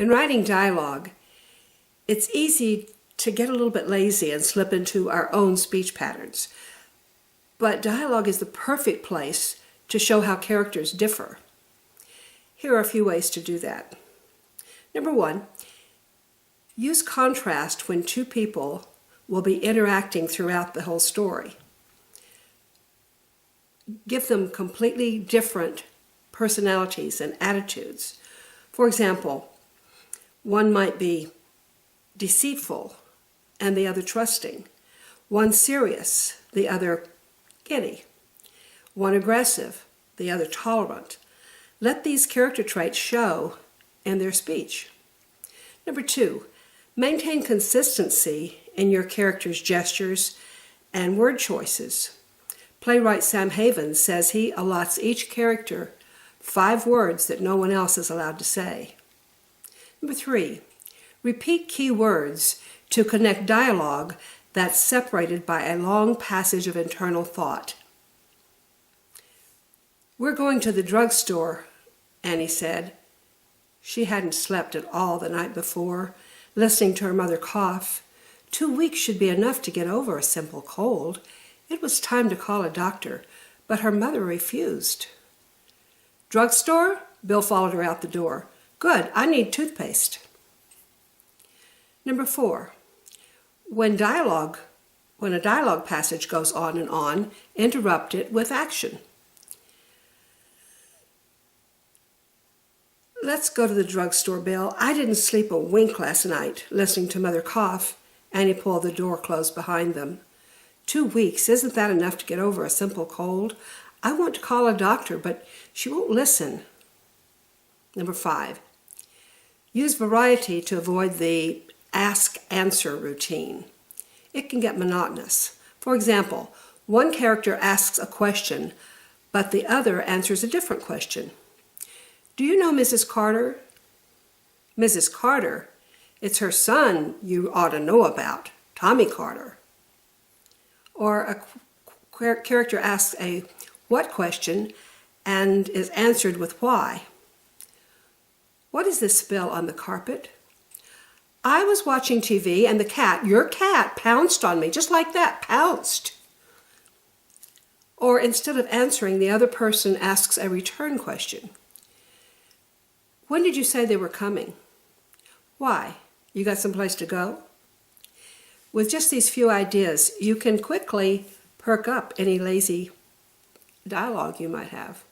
In writing dialogue, it's easy to get a little bit lazy and slip into our own speech patterns. But dialogue is the perfect place to show how characters differ. Here are a few ways to do that. Number one, use contrast when two people will be interacting throughout the whole story. Give them completely different personalities and attitudes. For example, one might be deceitful and the other trusting. One serious, the other giddy. One aggressive, the other tolerant. Let these character traits show in their speech. Number two, maintain consistency in your character's gestures and word choices. Playwright Sam Havens says he allots each character 5 words that no one else is allowed to say. Number three, repeat key words to connect dialogue that's separated by a long passage of internal thought. "We're going to the drugstore," Annie said. She hadn't slept at all the night before, listening to her mother cough. 2 weeks should be enough to get over a simple cold. It was time to call a doctor, but her mother refused. "Drugstore?" Bill followed her out the door. "Good, I need toothpaste." Number 4, when a dialogue passage goes on and on, interrupt it with action. "Let's go to the drugstore, Bill. I didn't sleep a wink last night, listening to Mother cough." Annie pulled the door closed behind them. 2 weeks, isn't that enough to get over a simple cold? I want to call a doctor, but she won't listen. Number 5, use variety to avoid the ask-answer routine. It can get monotonous. For example, one character asks a question, but the other answers a different question. "Do you know Mrs. Carter?" "Mrs. Carter? It's her son you ought to know about, Tommy Carter." Or a character asks a what question and is answered with why. "What is this spill on the carpet?" "I was watching TV and your cat pounced on me," just like that, pounced. Or instead of answering, the other person asks a return question. "When did you say they were coming?" "Why? You got someplace to go?" With just these few ideas, you can quickly perk up any lazy dialogue you might have.